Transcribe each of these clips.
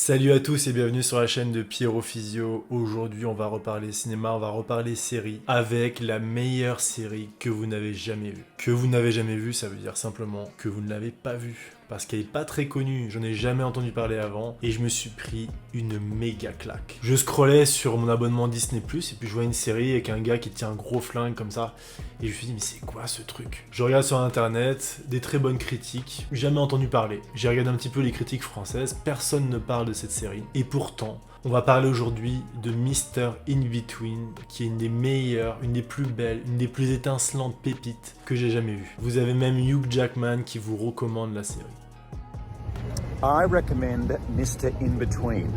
Salut à tous et bienvenue sur la chaîne de Pierrot Physio. Aujourd'hui on va reparler cinéma, on va reparler série avec la meilleure série que vous n'avez jamais vue. Que vous n'avez jamais vue, ça veut dire simplement que vous ne l'avez pas vue. Parce qu'elle n'est pas très connue, j'en ai jamais entendu parler avant et je me suis pris une méga claque. Je scrollais sur mon abonnement Disney+, et puis je vois une série avec un gars qui tient un gros flingue comme ça et je me suis dit mais c'est quoi ce truc? Je regarde sur internet, des très bonnes critiques, jamais entendu parler. J'ai regardé un petit peu les critiques françaises, personne ne parle de cette série et pourtant on va parler aujourd'hui de Mr. In-Between, qui est une des meilleures, une des plus belles, une des plus étincelantes pépites que j'ai jamais vues. Vous avez même Hugh Jackman qui vous recommande la série. I recommend Mr. In-Between.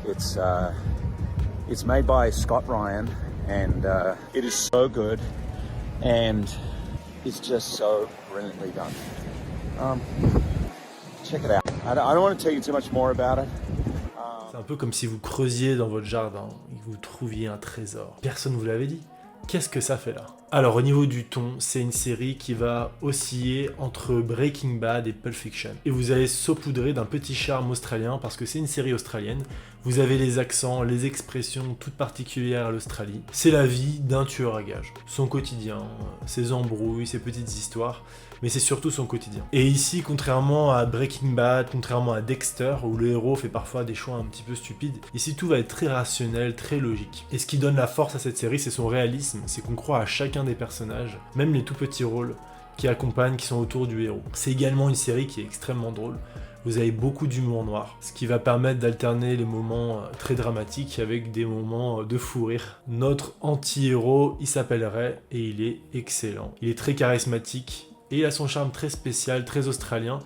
It's made by Scott Ryan, and it is so good, and it's just so brilliantly done. Check it out. I don't want to tell you too much more about it. C'est un peu comme si vous creusiez dans votre jardin et que vous trouviez un trésor. Personne ne vous l'avait dit. Qu'est-ce que ça fait là? Alors au niveau du ton, c'est une série qui va osciller entre Breaking Bad et Pulp Fiction. Et vous allez saupoudrer d'un petit charme australien parce que c'est une série australienne. Vous avez les accents, les expressions toutes particulières à l'Australie. C'est la vie d'un tueur à gages. Son quotidien, ses embrouilles, ses petites histoires. Mais c'est surtout son quotidien. Et ici, contrairement à Breaking Bad, contrairement à Dexter, où le héros fait parfois des choix un petit peu stupides, ici tout va être très rationnel, très logique. Et ce qui donne la force à cette série, c'est son réalisme, c'est qu'on croit à chacun des personnages, même les tout petits rôles qui accompagnent, qui sont autour du héros. C'est également une série qui est extrêmement drôle. Vous avez beaucoup d'humour noir, ce qui va permettre d'alterner les moments très dramatiques avec des moments de fou rire. Notre anti-héros, il s'appelle Ray et il est excellent. Il est très charismatique. Et il a son charme très spécial, très australien.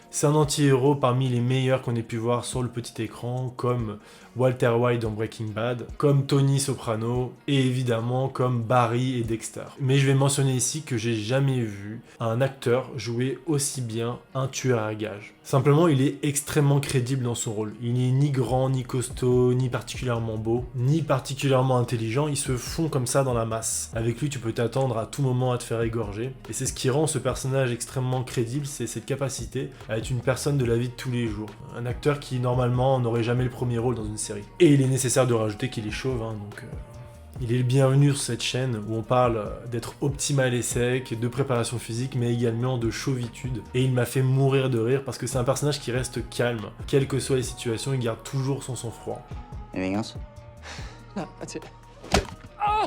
C'est un anti-héros parmi les meilleurs qu'on ait pu voir sur le petit écran, comme Walter White dans Breaking Bad, comme Tony Soprano, et évidemment comme Barry et Dexter. Mais je vais mentionner ici que j'ai jamais vu un acteur jouer aussi bien un tueur à gages. Simplement, il est extrêmement crédible dans son rôle. Il n'est ni grand, ni costaud, ni particulièrement beau, ni particulièrement intelligent. Il se fond comme ça dans la masse. Avec lui, tu peux t'attendre à tout moment à te faire égorger. Et c'est ce qui rend ce personnage extrêmement crédible, c'est cette capacité à être une personne de la vie de tous les jours. Un acteur qui, normalement, n'aurait jamais le premier rôle dans une série. Et il est nécessaire de rajouter qu'il est chauve, donc... Il est le bienvenu sur cette chaîne où on parle d'être optimal et sec, de préparation physique, mais également de chauvitude. Et il m'a fait mourir de rire parce que c'est un personnage qui reste calme. Quelles que soient les situations, il garde toujours son sang-froid. Anything else? No, that's it. Oh!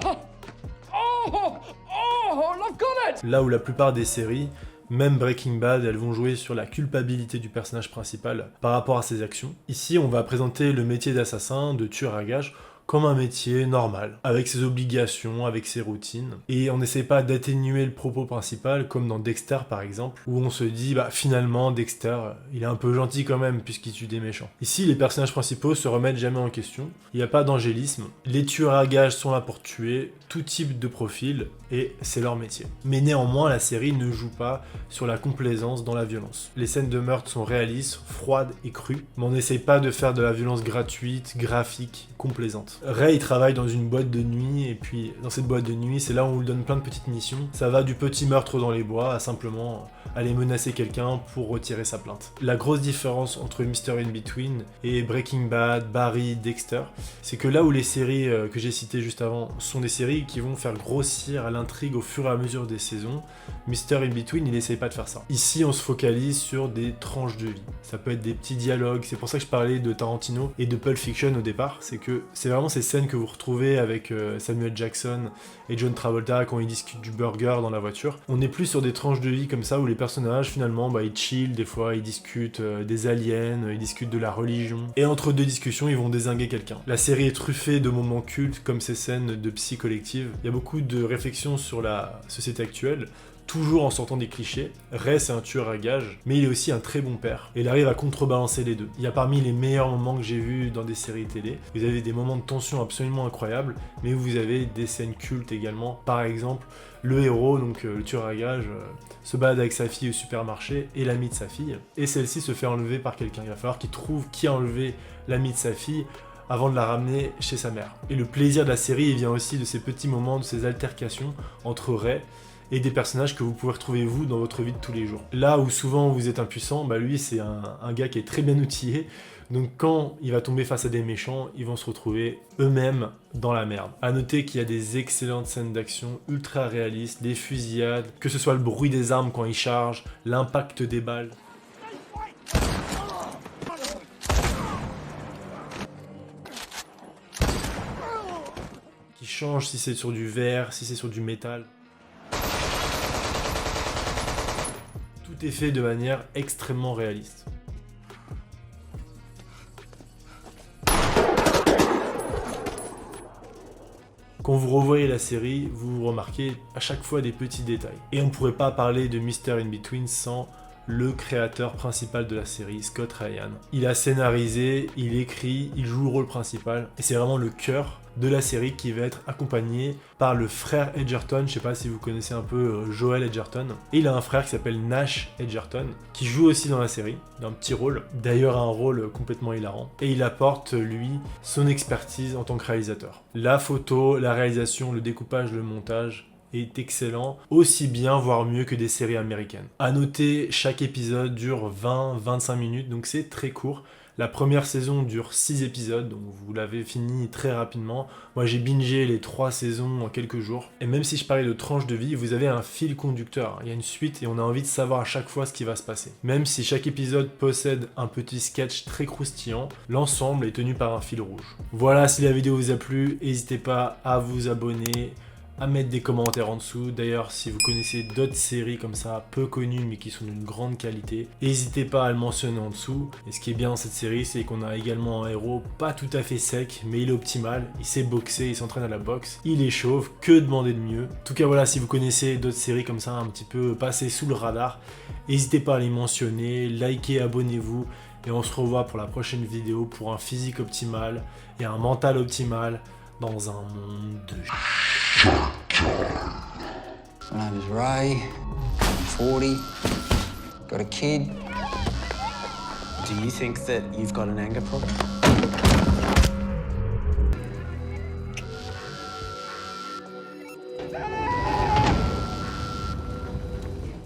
Oh! Oh! I've got it! Là où la plupart des séries, même Breaking Bad, elles vont jouer sur la culpabilité du personnage principal par rapport à ses actions. Ici, on va présenter le métier d'assassin, de tueur à gages, comme un métier normal, avec ses obligations, avec ses routines. Et on n'essaie pas d'atténuer le propos principal, comme dans Dexter par exemple, où on se dit, bah finalement Dexter, il est un peu gentil quand même, puisqu'il tue des méchants. Ici, les personnages principaux se remettent jamais en question, il n'y a pas d'angélisme, les tueurs à gages sont là pour tuer, tout type de profil, et c'est leur métier. Mais néanmoins, la série ne joue pas sur la complaisance dans la violence. Les scènes de meurtre sont réalistes, froides et crues, mais on n'essaie pas de faire de la violence gratuite, graphique, complaisante. Ray, il travaille dans une boîte de nuit, et puis dans cette boîte de nuit, c'est là où on lui donne plein de petites missions. Ça va du petit meurtre dans les bois à simplement aller menacer quelqu'un pour retirer sa plainte. La grosse différence entre Mr. In-Between et Breaking Bad, Barry, Dexter, c'est que là où les séries que j'ai citées juste avant sont des séries qui vont faire grossir l'intrigue au fur et à mesure des saisons, Mr. In-Between, il n'essaye pas de faire ça. Ici, on se focalise sur des tranches de vie. Ça peut être des petits dialogues, c'est pour ça que je parlais de Tarantino et de Pulp Fiction au départ, c'est que c'est vraiment ces scènes que vous retrouvez avec Samuel Jackson et John Travolta quand ils discutent du burger dans la voiture. On n'est plus sur des tranches de vie comme ça où les personnages finalement ils chill, des fois ils discutent des aliens, ils discutent de la religion et entre deux discussions ils vont dézinguer quelqu'un. La série est truffée de moments cultes comme ces scènes de psy collective. Il y a beaucoup de réflexions sur la société actuelle, toujours en sortant des clichés. Ray, c'est un tueur à gages, mais il est aussi un très bon père. Et il arrive à contrebalancer les deux. Il y a parmi les meilleurs moments que j'ai vus dans des séries télé. Vous avez des moments de tension absolument incroyables, mais vous avez des scènes cultes également. Par exemple, le héros, donc le tueur à gages, se balade avec sa fille au supermarché et l'ami de sa fille. Et celle-ci se fait enlever par quelqu'un. Il va falloir qu'il trouve qui a enlevé l'ami de sa fille avant de la ramener chez sa mère. Et le plaisir de la série, il vient aussi de ces petits moments, de ces altercations entre Ray et des personnages que vous pouvez retrouver vous dans votre vie de tous les jours. Là où souvent vous êtes impuissant, lui c'est un gars qui est très bien outillé, Donc quand il va tomber face à des méchants, ils vont se retrouver eux-mêmes dans la merde. À noter qu'il y a des excellentes scènes d'action ultra réalistes, des fusillades, que ce soit le bruit des armes quand ils chargent, l'impact des balles. Qui change si c'est sur du verre, si c'est sur du métal. Tout est fait de manière extrêmement réaliste. Quand vous revoyez la série, vous remarquez à chaque fois des petits détails. Et on ne pourrait pas parler de Mr. In-Between sans le créateur principal de la série, Scott Ryan. Il a scénarisé, il écrit, il joue le rôle principal, et c'est vraiment le cœur de la série qui va être accompagné par le frère Edgerton. Je sais pas si vous connaissez un peu Joel Edgerton. Et il a un frère qui s'appelle Nash Edgerton, qui joue aussi dans la série, d'un petit rôle, d'ailleurs un rôle complètement hilarant. Et il apporte, lui, son expertise en tant que réalisateur. La photo, la réalisation, le découpage, le montage est excellent, aussi bien voire mieux que des séries américaines. À noter, chaque épisode dure 20-25 minutes, donc c'est très court. La première saison dure 6 épisodes, donc vous l'avez fini très rapidement. Moi j'ai bingé les 3 saisons en quelques jours. Et même si je parlais de tranche de vie, vous avez un fil conducteur. Il y a une suite et on a envie de savoir à chaque fois ce qui va se passer. Même si chaque épisode possède un petit sketch très croustillant, l'ensemble est tenu par un fil rouge. Voilà, si la vidéo vous a plu, n'hésitez pas à vous abonner, à mettre des commentaires en dessous. D'ailleurs, si vous connaissez d'autres séries comme ça, peu connues mais qui sont d'une grande qualité, n'hésitez pas à le mentionner en dessous. Et ce qui est bien dans cette série, c'est qu'on a également un héros pas tout à fait sec, mais il est optimal. Il sait boxer, il s'entraîne à la boxe, il est chauve, que demander de mieux. En tout cas voilà, si vous connaissez d'autres séries comme ça, un petit peu passées sous le radar, n'hésitez pas à les mentionner, likez, abonnez-vous. Et on se revoit pour la prochaine vidéo pour un physique optimal et un mental optimal dans un monde de... My name is Ray. I'm 40. Got a kid. Do you think that you've got an anger problem?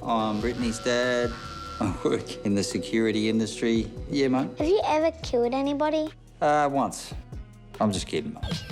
I'm Brittany's dad. I work in the security industry. Yeah, mate. Have you ever killed anybody? Once. I'm just kidding, mate.